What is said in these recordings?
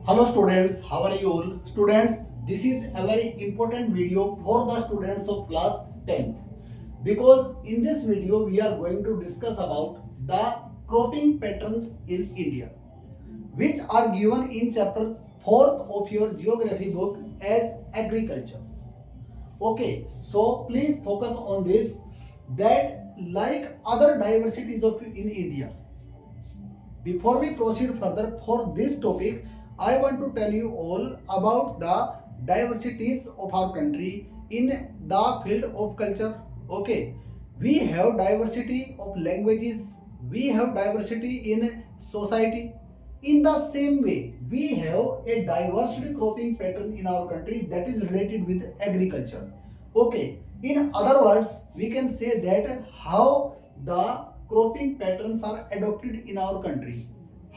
Hello students, how are you all? Students, this is a very important video for the students of class 10th because in this video we are going to discuss about the cropping patterns in India which are given in chapter 4th of your geography book as agriculture. Okay, so please focus on this that like other diversities of in India. Before we proceed further for this topic, I want to tell you all about the diversities of our country in the field of culture. Okay, we have diversity of languages, we have diversity in society. In the same way, we have a diversity cropping pattern in our country that is related with agriculture. Okay, in other words, we can say that how the cropping patterns are adopted in our country.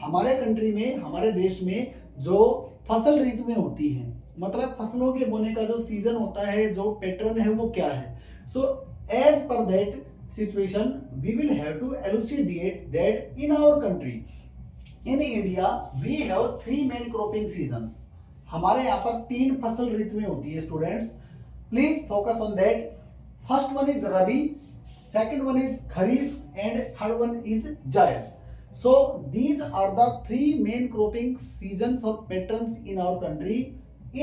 हमारे country में, हमारे देश में जो फसल ऋतु में होती है, मतलब फसलों के बोने का जो सीजन होता है, जो पैटर्न है वो क्या है. So as per that situation we will have to elucidate that in our country, in India we have 3 main cropping seasons. हमारे यहाँ पर 3 फसल ऋतुएं होती है students. Please focus on that. First one is rabi, second one is kharif and third one is jaid. So these are the 3 main cropping seasons or patterns in our country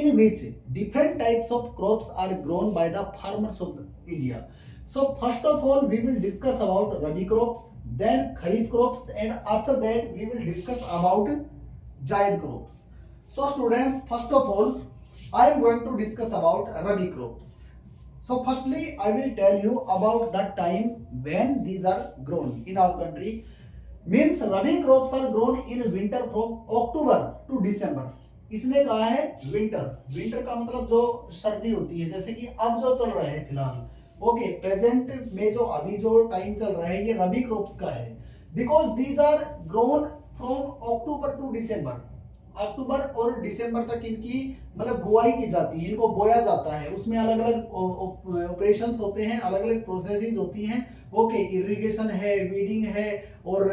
in which different types of crops are grown by the farmers of India. So first of all we will discuss about rabi crops, then kharif crops, and after that we will discuss about jaid crops. So students, first of all I am going to discuss about rabi crops. So firstly, I will tell you about the time when these are grown in our country. Means rabi crops are grown in winter from October to December. इसने कहा है winter. Winter का मतलब जो सर्दी होती है, जैसे कि अब जो चल रहा है फिलहाल. ओके, प्रेजेंट में जो अभी जो टाइम चल रहा है ये रबी क्रॉप्स का है. Because these are grown from October to December. अक्टूबर और दिसंबर तक इनकी मतलब बुआई की जाती है, इनको बोया जाता है. उसमें अलग अलग ऑपरेशंस होते हैं, अलग अलग प्रोसेसेस होती हैं. ओके, इरिगेशन है, वीडिंग है और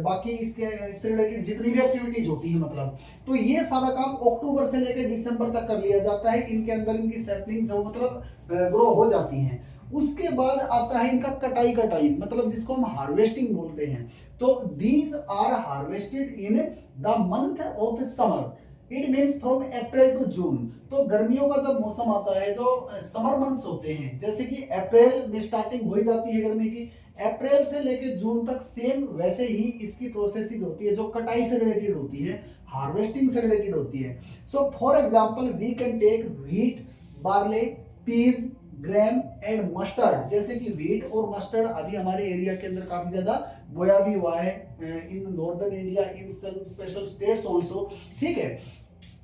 बाकी इससे रिलेटेड जितनी भी एक्टिविटीज होती है, मतलब तो ये सारा काम अक्टूबर से लेकर दिसंबर तक कर लिया जाता है. इनके अंदर इनकी सैपलिंग्स मतलब ग्रो हो जाती हैं. उसके बाद आता है इनका कटाई, मतलब जिसको हम हार्वेस्टिंग बोलते हैं. तो these are harvested in the month of summer. It means from April to June. तो गर्मियों का जब मौसम आता है, जो समर मंथ्स होते हैं, जैसे कि अप्रैल में स्टार्टिंग हो जाती है गर्मी की, अप्रैल से लेकर जून तक सेम वैसे ही इसकी प्रोसेसिंग होती है जो कटाई से रिलेटेड होती है, हार्वेस्टिंग से रिलेटेड होती है. So for example we can take wheat, barley, peas, gram and mustard. जैसे कि व्हीट और मस्टर्ड अभी हमारे एरिया के अंदर काफी ज्यादा बोया भी हुआ है in northern India, in some special states also. ठीक है,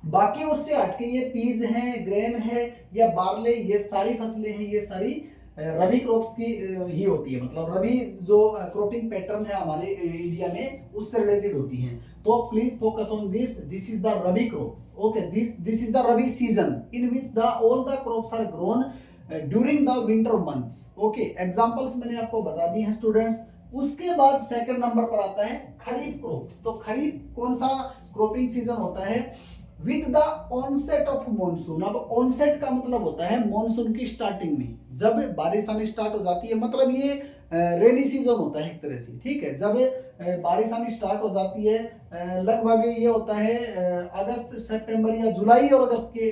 बाकी उससे हटके ये पीज हैं, ग्रेम है या बार्ले, ये सारी फसलें हैं, ये सारी रबी क्रॉप्स की ही होती है. मतलब रबी जो क्रॉपिंग पैटर्न है हमारे इंडिया में उससे रिलेटेड होती हैं. तो please focus on this. This is the rabi crops. Okay, this is the rabi season in which the all the crops are grown during the winter months. Okay, examples मैंने आपको बता दी हैं स्टूडेंट्स. उसके बाद सेकंड नंबर पर आता है खरीफ क्रॉप्स. तो खरीफ कौन सा क्रॉपिंग सीजन होता है? With the onset of monsoon. अब ऑनसेट का मतलब होता है मॉनसून की स्टार्टिंग में, जब बारिश आनी स्टार्ट हो जाती है. मतलब ये रेनी सीजन होता है एक तरह से. ठीक है, जब बारिश आनी स्टार्ट हो जाती है, लगभग ये होता है अगस्त, सितंबर या जुलाई और अगस्त के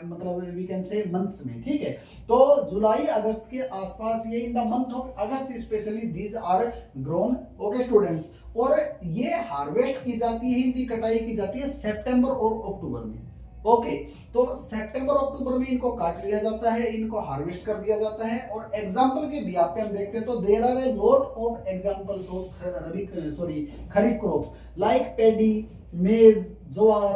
मतलब वी कैन से मंथ्स में. ठीक है, तो जुलाई अगस्त के आसपास ये in the month of August specially these are grown. Okay students, और ये हार्वेस्ट की जाती है, इनकी कटाई की जाती है सितंबर और अक्टूबर में. ओके, तो सितंबर अक्टूबर में इनको काट लिया जाता है, इनको हार्वेस्ट कर दिया जाता है. और एग्जांपल के बिहाफ पे हम देखते हैं तो there are a lot of examples of kharif crops like paddy, maize, jowar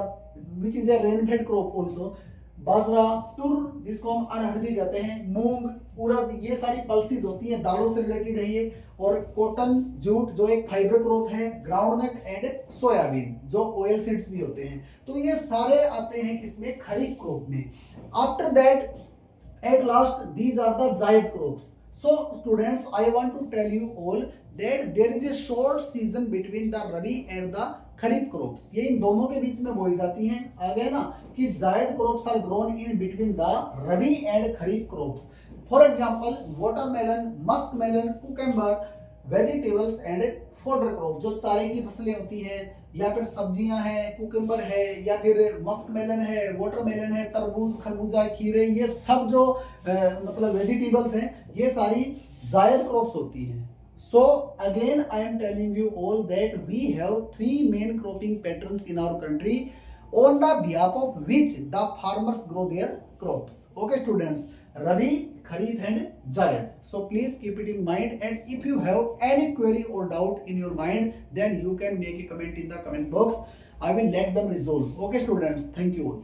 which is a rain fed crop also, bajra, tur जिसको हम अरहर भी कहते हैं, मूंग, उड़द, ये सारी पल्सेस होती हैं, दालों से रिलेटेड है ये. और कॉटन, जूट जो एक फाइबर क्रॉप है, ग्राउंडनट एंड सोयाबीन जो ऑयल सीड्स भी होते हैं. तो ये सारे आते हैं किसमें? खरीफ क्रॉप में. After that at last these are the zaid crops. So students, I want to tell you all that there is a short season between the rabi and the kharif crops, ये इन दोनों के बीच में बोई जाती हैं। आ गए ना कि zaid crops are grown in between the rabi and kharif crops. For example watermelon, musk melon, cucumber, vegetables and fodder crop, जो चारे की फसलें होती हैं या फिर सब्जियां हैं, कुकम्बर है या फिर मस्क मेलन है, वाटरमेलन है, तरबूज, खरबूजा, खीरे, ये सब जो मतलब वेजिटेबल्स हैं, ये सारी जायद क्रॉप्स होती हैं। So again I am telling you all that we have three main cropping patterns in our country on the behalf of which the farmers grow their crops. Okay students, Rabi, Kharif and Zaid. So please keep it in mind, and if you have any query or doubt in your mind, then you can make a comment in the comment box. I will let them resolve. Okay students, thank you all.